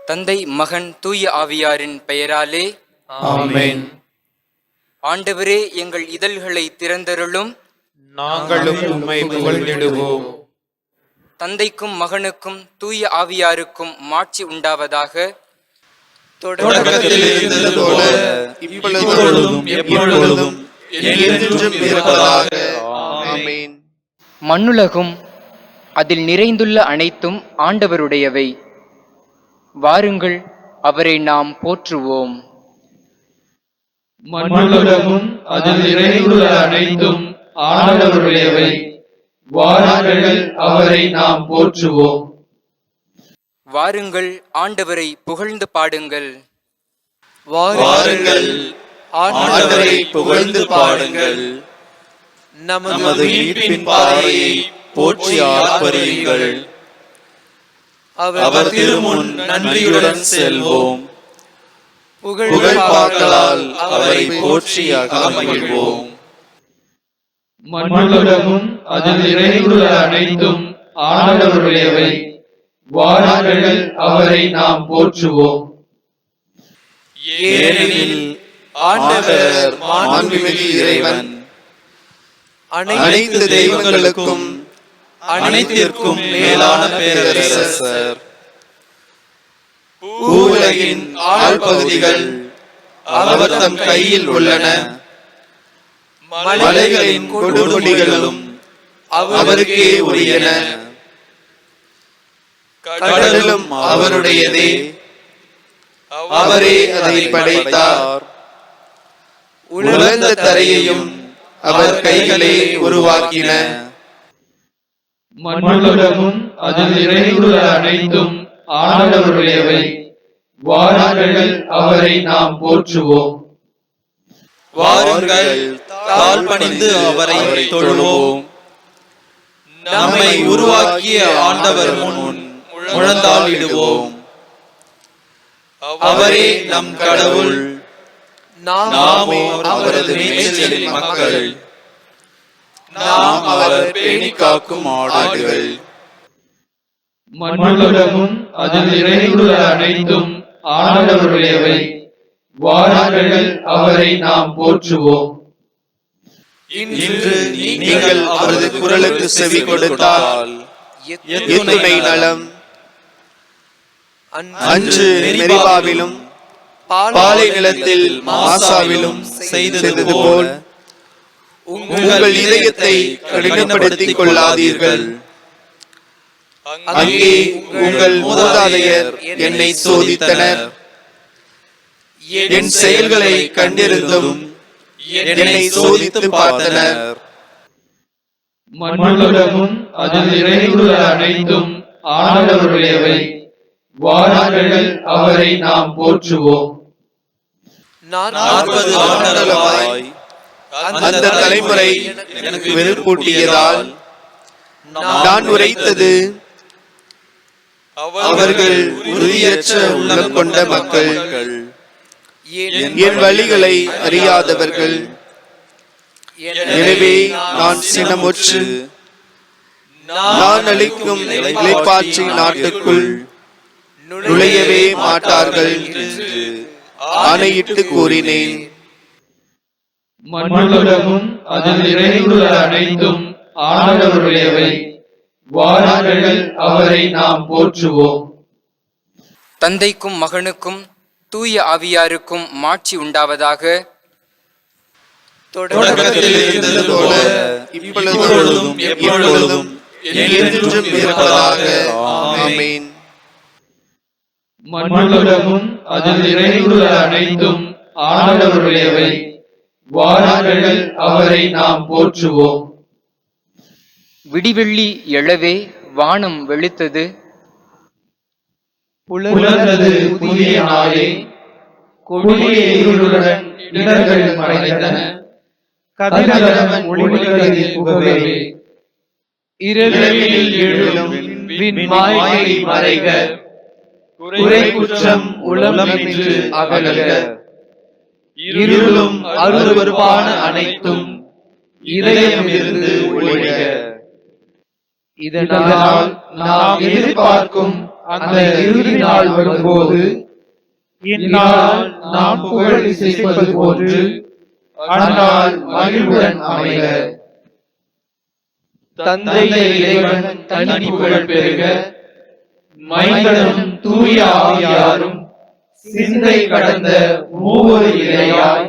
தந்தை, மகன், தூய ஆவியாரின் பெயராலே ஆமென். ஆண்டவரே, எங்கள் இதழ்களை திறந்தருளும். நாங்களும் உம்மை புகழ்ந்திடுவோம். தந்தைக்கும் மகனுக்கும் தூய ஆவியாருக்கும் மாட்சி உண்டாவதாக. தொடக்கத்தில் இருந்தது போல இப்பொழுதும் எப்பொழுதும் என்றென்றும் இருப்பதாக. ஆமென். மண்ணுலகும் அதில் நிறைந்துள்ள அனைத்தும் ஆண்டவருடையவை. வாருங்கள், அவரை நாம் போற்றுவோம். மண்ணுலகும் அதில் நிறைந்துள்ள அனைத்தும் ஆண்டவருடையவை. வாருங்கள், அவரை நாம் போற்றுவோம். வாருங்கள், ஆண்டவரை புகழ்ந்து பாடுங்கள். வாருங்கள், ஆண்டவரை புகழ்ந்து பாடுங்கள். நமது மீட்பின் பாறையை போற்றி ஆர்ப்பரியுங்கள். அவர் திருமுன் நன்றியுடன் செல்வோம். புகழ் பாக்களால் அவரை போற்றி அகமகிழ்வோம். மண்ணுலகும் அதில் நிறைந்துள்ள அனைத்தும் ஆண்டவருடையவை. வாருங்கள், அவரை நாம் போற்றுவோம். ஏனெனில் ஆண்டவர் மாண்புமிகு இறைவன், அனைத்து தெய்வங்களுக்கும் அனைத்திற்கும் மேலான பேரரசர். பூவுலகின் ஆழ்பகுதிகள் அவர் தம் கையில் உள்ளன. மலைகளின் கொடுமுடிகளும் அவருக்கே உரியன. கடலும் அவருடையதே, அவரே அதை படைத்தார். உலர்ந்த தரையையும் அவர் கைகளே உருவாக்கின. மண்ணுலகும் அதில் நிறைந்துள்ள அனைத்தும் ஆண்டவருடையவை. வாருங்கள், அவரை நாம் போற்றுவோம். வாருங்கள், தாழ்பணிந்து அவரை தொழுவோம். நம்மை உருவாக்கிய ஆண்டவர் முன் முழந்தாளிடுவோம். அவரே நம் கடவுள், நாமோ அவரது மேய்ச்சலின் மக்கள். நாம் அவர் பேணி காக்கும் ஆடுகள். மண்ணுலகும் அதில் நிறைந்துள்ள அனைத்தும் ஆண்டவருடையவை. வாருங்கள், அவரை நாம் போற்றுவோம். இன்று நீங்கள் அவரது குரலுக்கு செவி கொடுத்தால் எத்துணை நலம். அன்று மெரிபாவிலும் பாலை நிலத்தில் மாசாவிலும் செய்தது போல் உங்கள் இதயத்தை கடினப்படுத்திக் கொள்ளாதீர்கள். அங்கே உங்கள் மூதாதையர் என்னை சோதித்தனர். என் செயல்களை கண்டிருந்தும் என்னை சோதித்து பார்த்தனர். மண்ணுலகும் அதில் நிறைந்துள்ள அனைத்தும் ஆண்டவருடையவை. வாருங்கள், அவரை நாம் போற்றுவோம். 40 ஆண்டுகளாய் அந்த தலைமுறை எனக்கு வெறுப்பூட்டியதால் நான் உரைத்தது, அவர்கள் உறுதியற்ற உள்ளம் கொண்ட மக்கள், என் வழிகளை அறியாதவர்கள். எனவே நான் சினமுற்று நான் அளிக்கும் இளைப்பாற்றி நாட்டுக்குள் நுழையவே மாட்டார்கள் என்று ஆணையிட்டு கூறினேன். மண்ணுலகும் அதில் நிறைந்துள்ள அனைத்தும் ஆண்டவருடையவை. வாருங்கள், அவரை நாம் போற்றுவோம். தந்தைக்கும் மகனுக்கும் தூய ஆவியாருக்கும் மாட்சி உண்டாவதாக. தொடக்கத்தில் இருந்தது போல இப்பொழுதும் எப்பொழுதும் என்றென்றும் இருப்பதாக. ஆமென். மண்ணுலகும் அதில் நிறைந்துள்ள அனைத்தும் ஆண்டவருடையவை. வாருங்கள், அவரை நாம் போற்றுவோம். விடிவெள்ளி எழவே வானம் வெளுத்தது. புலர்ந்தது புதிய நாளே. கொடிய இருளுடன் இடர்கள் மறைந்தன. கதிரவன் ஒளிர்ந்ததில் புகவே. இரவில் எழும் விண்மாயை மறைக. குறை குற்றம் உளமின்று அகல்க. இருளும் அருவருப்பான அனைத்தும் இதயமிருந்து ஒழிக. இதனால் நாம் எதிர்பார்க்கும் அந்த இறுதி நாள் வரும்போது இந்நாள் நாம் புகழ் இசைப்பது போன்று அந்நாள் மகிழ்வுடன் அமைக. தந்தை இறைவன் தனி புகழ் பெருக, மைந்தனும் தூய ஆவியாரும் சிந்தை கடந்த மூவர் இறையாய்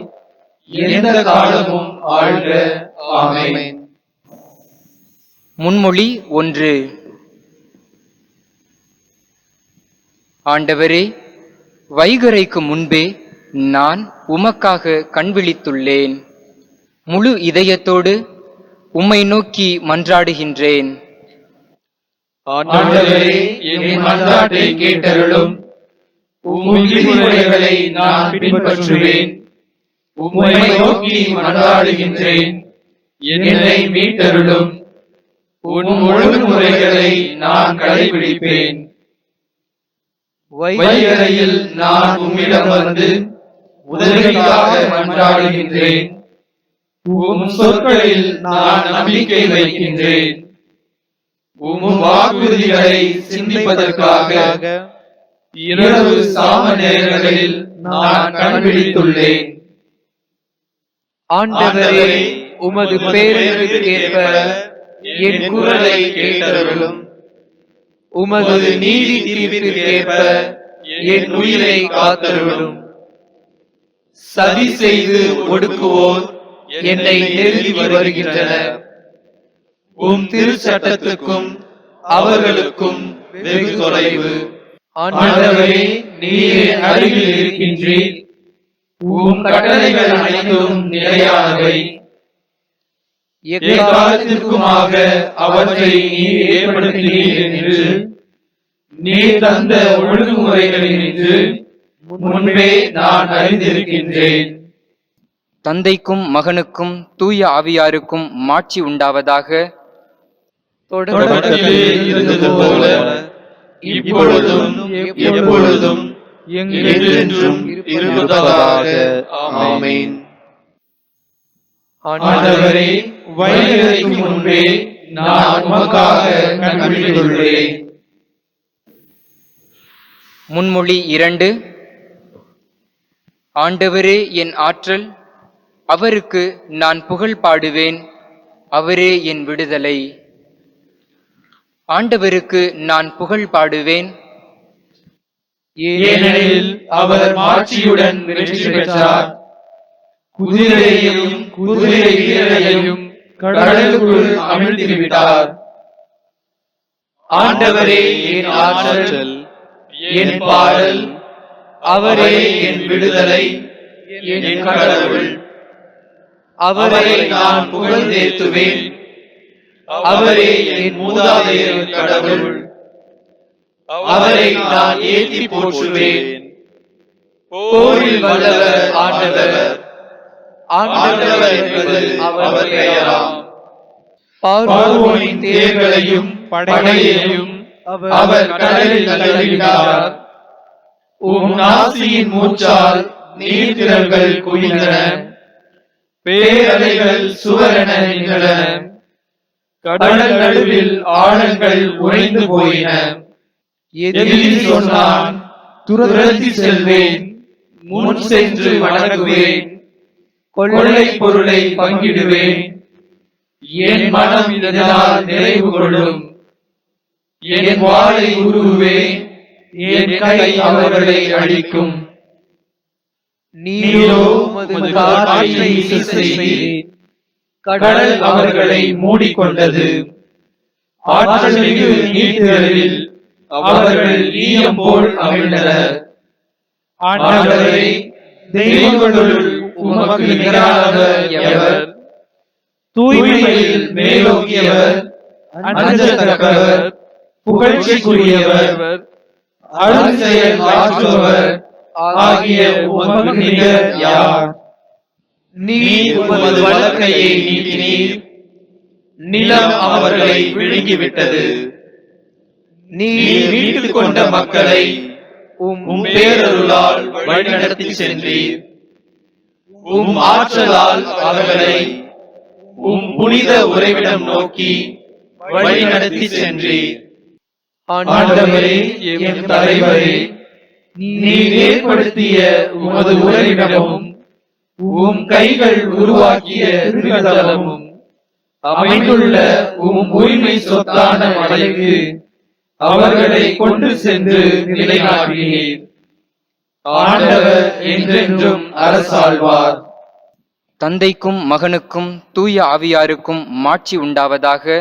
எந்த காலமும் ஆழ்க. ஆமென். முன்மொழி 1. ஆண்டவரே, வைகறைக்கு முன்பே நான் உமக்காக கண் விழித்துள்ளேன். முழு இதயத்தோடு உம்மை நோக்கி மன்றாடுகின்றேன். ஆண்டவரே, என் மன்றாட்டை கேட்டருளும். உம் விதிமுறைகளை நான் பின்பற்றுவேன். உம்மை நோக்கி மன்றாடுகின்றேன். என்னை மீட்டருளும். உன் ஒழுங்குமுறைகளை நான் கடைபிடிப்பேன். வைகறையில் நான் உம்மிடம் வந்து உதவிக்காக மன்றாடுகின்றேன். உம் சொற்களில் நான் நம்பிக்கை வைக்கின்றேன். உம் வாக்குறுதிகளை சிந்திப்பதற்காக இரவு சாம நேரங்களில் நான் கண்பிடித்துள்ளேன். ஆண்டவரே, உமது பேரன்புக்கேற்ப என் குரலை கேட்டருளும். உமது நீதி தீர்ப்பிற்கேற்ப என் உயிரை காத்தருளும். சதி செய்து ஒடுக்குவோர் என்னை நெருங்கி வருகின்றனர். உம் திருச்சட்டத்துக்கும் அவர்களுக்கும் வெகு தொலைவு. ஆண்டவரே, நீரே அருகில் இருக்கின்றீர். உம் கட்டளைகள் அனைத்தும் நிலையானவை. எக்காலத்திற்குமாக அவற்றை நீர் ஏற்படுத்தினீர் என்று நீர் தந்த ஒழுங்குமுறைகளினின்று முன்பே நான் அறிந்திருக்கின்றேன். தந்தைக்கும் மகனுக்கும் தூய ஆவியாருக்கும் மாட்சி உண்டாவதாக. தொடக்கத்திலே இருந்தது போல இப்பொழுதும் எப்பொழுதும் என்றென்றும் இருப்பதாக. ஆமென். ஆண்டவரே, வைகறைக்கு முன்பே நான் உமக்காக கண்பிடித்துள்ளேன். முன்மொழி 2. ஆண்டவரே என் ஆற்றல், அவருக்கு நான் புகழ் பாடுவேன். அவரே என் விடுதலை. ஆண்டவருக்கு நான் புகழ் பாடுவேன். ஏனெனில் அவர் மாட்சியுடன் வெற்றி பெற்றார். குதிரையையும் குதிரை வீரரையும் கடலுக்குள் அமிழ்த்திவிட்டார். ஆண்டவரே என் ஆற்றல், என் பாடல். அவரே என் விடுதலை, என் கடவுள். அவரை நான் புகழ்ந்தேத்துவேன். அவரே என் மூதாதையர் கடவுள். அவரை நான் ஏற்றி போற்றுவேன். போரில் வல்லவர் ஆண்டவர். ஆண்டவர் என்பது அவர் பெயராம். பார்வோனின் தேர்களையும் படையையும் அவர் கடலில் தள்ளிவிட்டார். உம் நாசியின் மூச்சால் நீர்த்திரள்கள் குவிந்தன. பேரலைகள் சுவரென நின்றன. கடல் நடுவில் ஆழங்கள் உறைந்து போயின. எதிரி சொன்னான், துரத்தி செல்வேன். முன் சென்று வணங்குவேன். கொள்ளை பொருளை பங்கிடுவேன். என் மனம் இதனால் நிறைவு கொள்ளும். என் வாளை உருவுவேன். என் கை அவர்களை அழிக்கும். நீரோ உமது காற்றை வீச செய்தீர். கடல் அவர்களை மூடிக்கொண்டது. ஆற்றல் மிகு நீர்த்திரளில் அவர்கள் ஈயம் போல் அமிழ்ந்தனர். ஆண்டவரே, தெய்வங்களுள் உமக்கு நிகரானவர் எவர்? தூய்மையில் மேலோங்கியவர், அஞ்சத்தக்கவர், புகழ்ச்சிக்குரியவர், அருஞ்செயல் ஆற்றுபவர் ஆகிய உமக்கு நிகர் யார்? நீர் உமது வலக்கையை நீட்டினீர். நிலம் அவர்களை விழுங்கிவிட்டது. நீர் மீட்டுக் கொண்ட மக்களை உம் பேரருளால் வழிநடத்தி சென்றீர். உம் ஆற்றலால் அவர்களை உம் புனித உறைவிடம் நோக்கி வழிநடத்தி சென்றீர். ஆண்டவரே, எம் தலைவரே, நீர் ஏற்படுத்திய உமது உறைவிடமும் உம் கைகள் உருவாக்கிய திருத்தலமும் அமைந்துள்ள உம் உரிமை சொத்தான மலைக்கு அவர்களை கொண்டு சென்று நிலைநாட்டினீர். ஆண்டவர் என்றென்றும் அரசாழ்வார். தந்தைக்கும் மகனுக்கும் தூய ஆவியாருக்கும் மாட்சி உண்டாவதாக.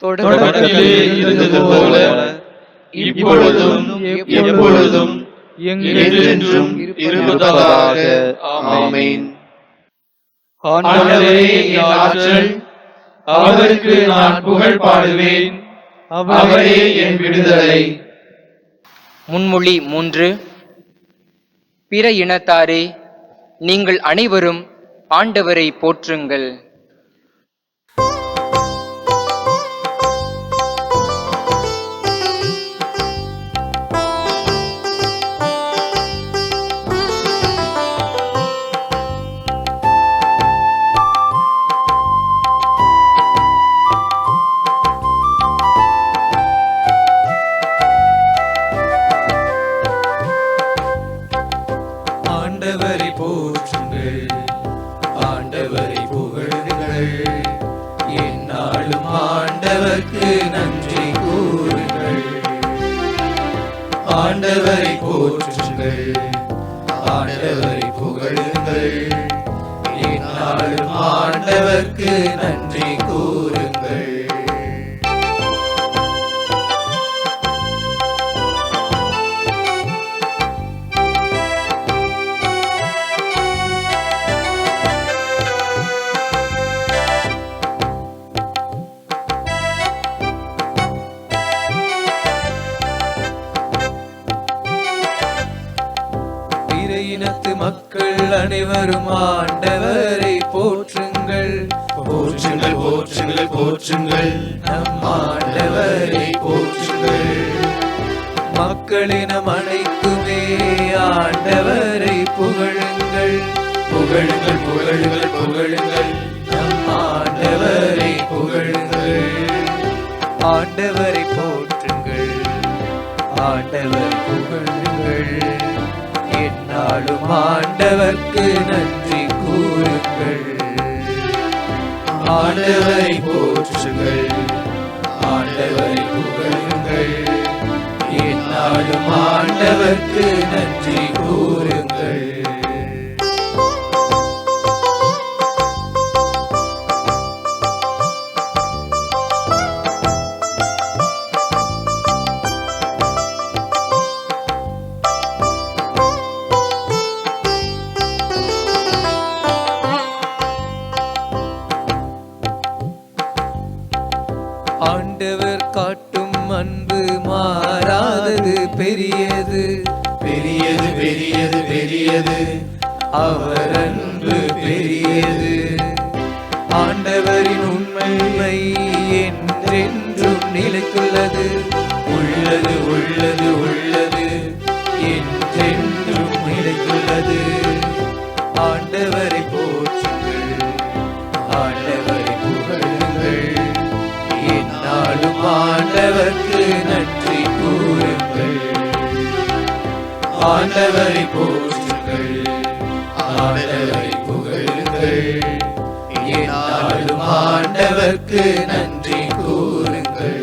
தொடக்கத்திலே இருந்தது போல இப்பொழுதும் எப்பொழுதும் என்றென்றும் இருப்பதாக. ஆமென். ஆண்டவரே என் ஆற்றல், அவருக்கு நான் புகழ் பாடுவேன். அவரே என் விடுதலை. முன்மொழி 3. பிற இனத்தாரே, நீங்கள் அனைவரும் ஆண்டவரை போற்றுங்கள். ஆண்டவரை போற்றுங்கள், ஆண்டவரை புகழுங்கள், எந்நாளும் ஆண்டவர்க்கு நன்றி கூறுங்கள். ஆண்டவரை போற்றுங்கள், ஆண்டவரை புகழுங்கள், எந்நாளும் ஆண்டவர்க்கு நன்றி கூறுங்கள். இனத்து மக்கள் அனைவரும் ஆண்டவரை போற்றுங்கள். போற்றுங்கள், போற்றுங்கள், போற்றுங்கள். நம் ஆண்டவரை போற்றுங்கள். மக்களினம் அனைத்துமே ஆண்டவரை புகழுங்கள். புகழுங்கள், புகழுங்கள், புகழுங்கள். நம் ஆண்டவரை புகழுங்கள். ஆண்டவரை போற்றுங்கள், ஆண்டவரை புகழுங்கள், எந்நாளும் ஆண்டவர்க்கு நன்றி கூறுங்கள். ஆண்டவரை போற்றுங்கள், ஆண்டவரை புகழுங்கள், எந்நாளும் ஆண்டவர்க்கு நன்றி கூறுங்கள். ஆண்டவர் காட்டும் அன்பு மாறாதது, பெரியது, பெரியது, பெரியது, பெரியது. அவர் அன்பு பெரியது. ஆண்டவரின் உண்மை என்றென்றும் நிலைத்துள்ளது. உள்ளது, உள்ளது, உள்ளது, என்றென்றும் நிலைத்துள்ளது. ஆண்டவரை போற்றுங்கள், ஆண்டவரை புகழுங்கள், எந்நாளும் ஆண்டவர்க்கு நன்றி கூறுங்கள். ஆண்டவரை போற்றுங்கள், ஆண்டவரை புகழுங்கள், எந்நாளும் ஆண்டவர்க்கு நன்றி கூறுங்கள்.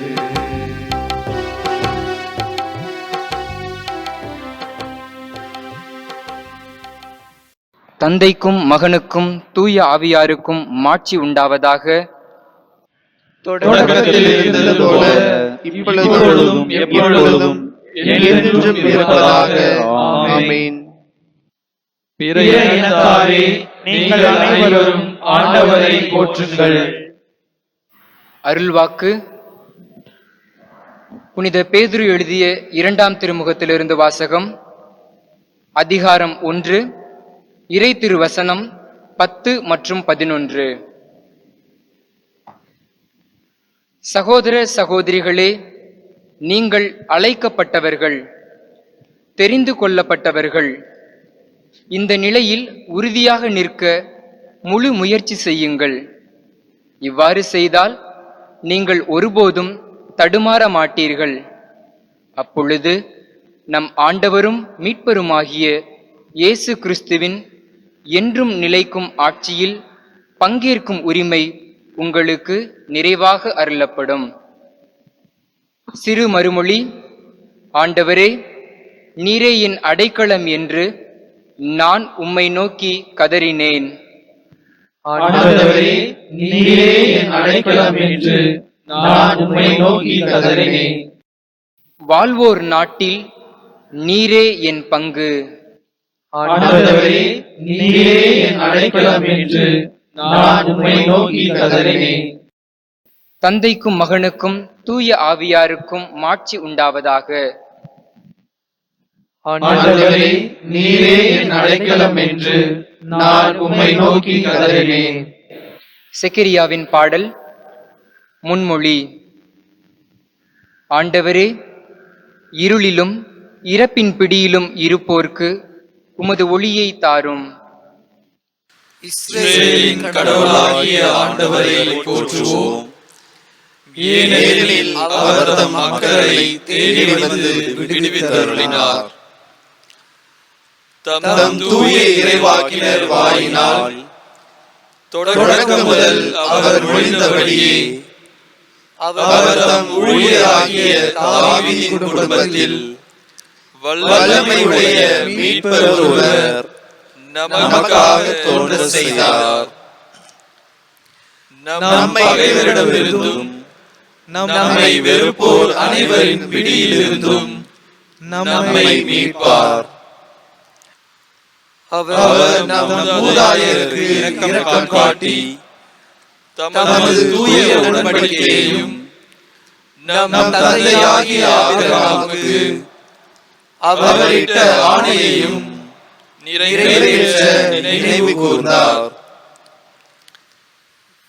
தந்தைக்கும் மகனுக்கும் தூய ஆவியாருக்கும் மாட்சி உண்டாவதாக. தொடக்கத்தில் இருந்தது போல இப்பொழுதும் எப்பொழுதும் என்றென்றும் இருப்பதாக. ஆமென். பிற இனத்தாரே, நீங்கள் அனைவரும் ஆண்டவரை போற்றுங்கள். அருள்வாக்கு. புனித பேதுரு எழுதிய 2ஆம் திருமுகத்திலிருந்து வாசகம். அதிகாரம் 1, இறை திருவசனம் 10 மற்றும் 11. சகோதர சகோதரிகளே, நீங்கள் அழைக்கப்பட்டவர்கள், தெரிந்து கொள்ளப்பட்டவர்கள். இந்த நிலையில் உறுதியாக நிற்க முழு முயற்சி செய்யுங்கள். இவ்வாறு செய்தால் நீங்கள் ஒருபோதும் தடுமாற மாட்டீர்கள். அப்பொழுது நம் ஆண்டவரும் மீட்பருமாகிய இயேசு கிறிஸ்துவின் என்றும் நிலைக்கும் ஆட்சியில் பங்கேற்கும் உரிமை உங்களுக்கு நிறைவாக அருளப்படும். சிறு மறுமொழி: ஆண்டவரே, நீரே என் அடைக்கலம் என்று நான் உம்மை நோக்கி கதறினேன். ஆண்டவரே, நீரே என் அடைக்கலம் என்று நான் உம்மை நோக்கி கதறினேன். வாழ்வோர் நாட்டில் நீரே என் பங்கு. ஆண்டவரே, நீரே என் அடைக்கலம் என்று நான் உம்மை நோக்கி கதறினேன். தந்தைக்கும் மகனுக்கும் தூய ஆவியாருக்கும் மாட்சி உண்டாவதாக. ஆண்டவரே, நீரே என் அடைக்கலம் என்று நான் உம்மை நோக்கி கதறினேன். செக்கரியாவின் பாடல். முன்மொழி. ஆண்டவரே, இருளிலும் இறப்பின் பிடியிலும் இருப்போர்க்கு உமது ஒளியை தாரும். இஸ்ரவேலின் கடவுளாகிய ஆண்டவரை போற்றுவோம். ஏனெனில் அவர் தம் மக்களை தேடி வந்து விடுவித்தருளினார். தம் தூய இறைவாக்கினர் வாயினால் தொடக்கம் முதல் அவர் மொழிந்தபடியே அவர் தம் ஊழியராகிய தாவீதின் குடும்பத்தில் வல்லமையுடைய மீட்பர் ஒருவர் நமக்காக தோன்ற செய்தார். நம் பகைவரிடமிருந்தும் நம்மை வெறுப்போர் அனைவரின் பிடியிலிருந்தும் நம்மை மீட்பார். அவர் நம் மூதாதையருக்கு இரக்கம் காட்டி தமது தூய உடன்படிக்கையையும் நம் தந்தையாகிய ஆபிரகாமுக்கு அவரிட்ட ஆணையையும் நிறைவேற்ற நினைவு கூர்ந்தார்.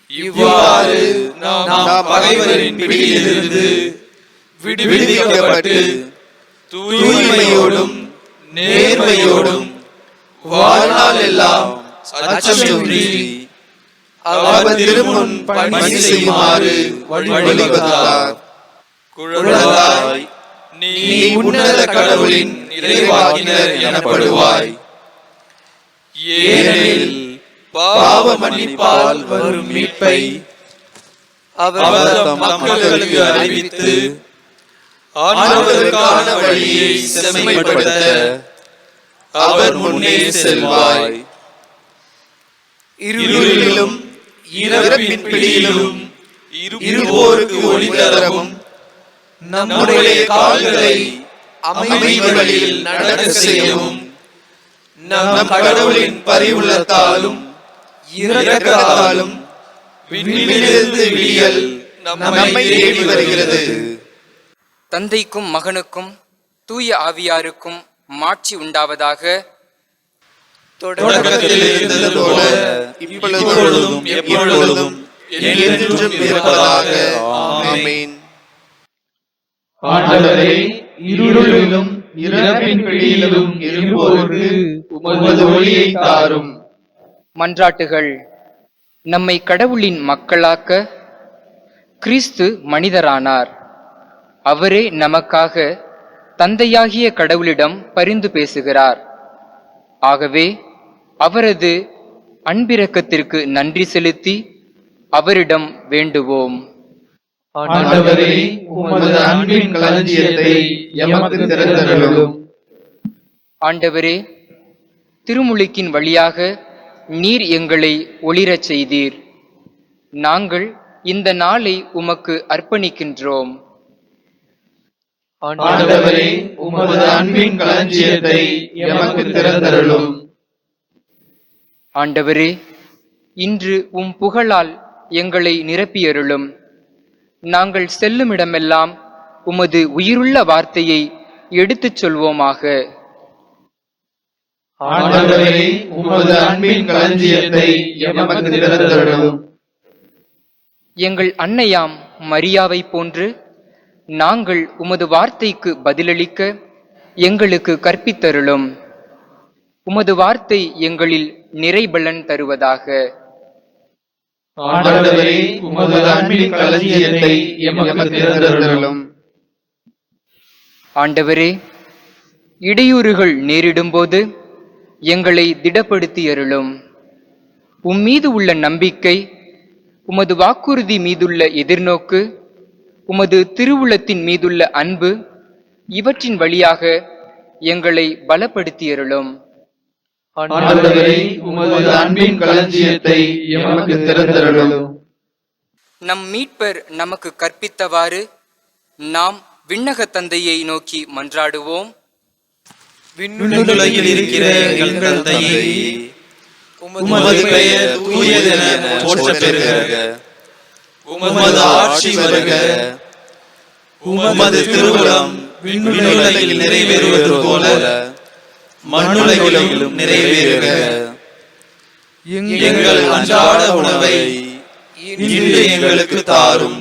இவ்வாறு நாம் பகைவரின் பிடியிலிருந்து விடுவிக்கப்பட்டு தூய்மையோடும் நேர்மையோடும் வாழ்நாள் எல்லாம் அச்சமின்றி அவர் திருமுன் பணி செய்யுமாறு வழிவகுத்தார். குழந்தாய், நீ உன்னத கடவுளின் இறைவாக்கினர் எனப்படுவாய். ஏனெனில் பாவ மன்னிப்பால் வரும் மீட்பை அவர் தம் மக்களுக்கு அறிவித்து ஆண்டவருக்கான வழியை செம்மைப்படுத்த அவர் முன்னே செல்வாய். இருளிலும் இறப்பின் பிடியிலும் இருப்போருக்கு ஒளி தரவும் நம்முடைய கால்களை அமைதி வழியில் நடக்க செய்யவும் நம் கடவுளின் பரிவுள்ளத்தாலும் இரக்கத்தாலும் விண்ணிலிருந்து விடியல் நம்மை தேடி வருகிறது. தந்தைக்கும் மகனுக்கும் தூய ஆவியாருக்கும் மாட்சி உண்டாவதாக. தொடக்கத்தில் இருந்தது போல இப்பொழுதும் எப்பொழுதும் என்றென்றும் இருப்பதாக. ஆமென். ஆண்டவரே, இருளிலும் இறப்பின் பிடியிலும் இருப்போருக்கு உமது ஒளியை தாரும். மன்றாட்டுகள். நம்மை கடவுளின் மக்களாக்க கிறிஸ்து மனிதரானார். அவரே நமக்காக தந்தையாகிய கடவுளிடம் பரிந்து பேசுகிறார். ஆகவே அவரது அன்பிரக்கத்திற்கு நன்றி செலுத்தி அவரிடம் வேண்டுவோம். ஆண்டவரே, உமது அன்பின் களஞ்சியத்தை எமக்கு திறந்தருளும். ஆண்டவரே, திருமுழுக்கின் வழியாக நீர் எங்களை ஒளிரச் செய்தீர். நாங்கள் இந்த நாளை உமக்கு அர்ப்பணிக்கின்றோம். ஆண்டவரே, உமது அன்பின் களஞ்சியத்தை எமக்கு திறந்தருளும். ஆண்டவரே, இன்று உம் புகழால் எங்களை நிரப்பியருளும். நாங்கள் செல்லுமிடமெல்லாம் உமது உயிருள்ள வார்த்தையை எடுத்துச் சொல்வோமாக. ஆண்டவரே, உமது அன்பின் களஞ்சியத்தை எமக்கு திறந்தருளும். எங்கள் அன்னையாம் மரியாவை போன்று நாங்கள் உமது வார்த்தைக்கு பதிலளிக்க எங்களுக்கு கற்பித்தருளும். உமது வார்த்தை எங்களில் நிறைபலன் தருவதாக. ஆண்டவரே, உமது அன்பின் களஞ்சியத்தை எமக்கு திறந்தருளும். ஆண்டவரே, இடையூறுகள் நேரிடும்போது எங்களை திடப்படுத்தி அருளும். உம்மீது உள்ள நம்பிக்கை, உமது வாக்குறுதி மீதுள்ள எதிர்நோக்கு, உமது திருவுளத்தின் மீதுள்ள அன்பு, இவற்றின் வழியாக எங்களை பலப்படுத்தி அருளும். ஆண்டவரே, உமது அன்பின் களஞ்சியத்தை எமக்கு திறந்தருளும். நம் மீட்பர் நமக்கு கற்பித்தவாறு நாம் விண்ணக தந்தையை நோக்கி மன்றாடுவோம். விண்ணுலகில் இருக்கிற எங்கள் தந்தையே, உமது பெயர் தூயதென போற்றப் பெறுக. உமது ஆட்சி வருக. உமது திருவுளம் விண்ணுலகில் நிறைவேறுவது போல மண்ணுலகிலும் நிறைவேறுக. எங்கள் அன்றாட உணவை இன்று எங்களுக்கு தாரும்.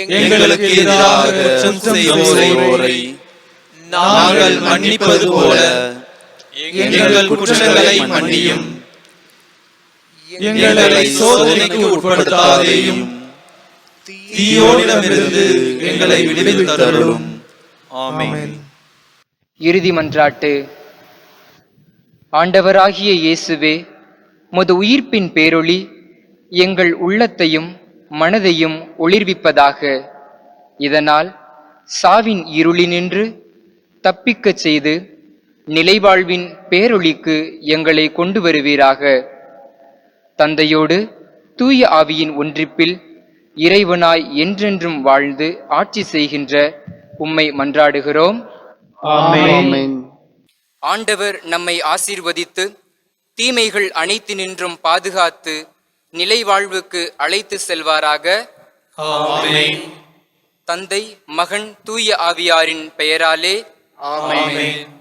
எங்களுக்கு எதிராக குற்றம் செய்வோரை நாங்கள் மன்னிப்பது போல எங்கள் குற்றங்களை மன்னியும். எங்களை சோதனைக்கு உட்படுத்தாதேயும், தீயோனிடமிருந்து எங்களை விடுவித்தருளும். ஆமென். இறுதி மன்றாட்டு. ஆண்டவராகிய இயேசுவே, உமது உயிர்ப்பின் பேரொளி எங்கள் உள்ளத்தையும் மனதையும் ஒளிர்விப்பதாக. இதனால் சாவின் இருளினின்று தப்பிக்கச் செய்து நிலைவாழ்வின் பேரொளிக்கு எங்களை கொண்டு வருவீராக. தந்தையோடு தூய ஆவியின் ஒன்றிப்பில் இறைவனாய் என்றென்றும் வாழ்ந்து ஆட்சி செய்கின்ற உம்மை மன்றாடுகிறோம். ஆமென். ஆண்டவர் நம்மை ஆசீர்வதித்து தீமைகள் அனைத்தினின்றும் பாதுகாத்து நிலை வாழ்வுக்கு அழைத்து செல்வாராக. ஆமென். தந்தை, மகன், தூய ஆவியாரின் பெயராலே ஆமென்.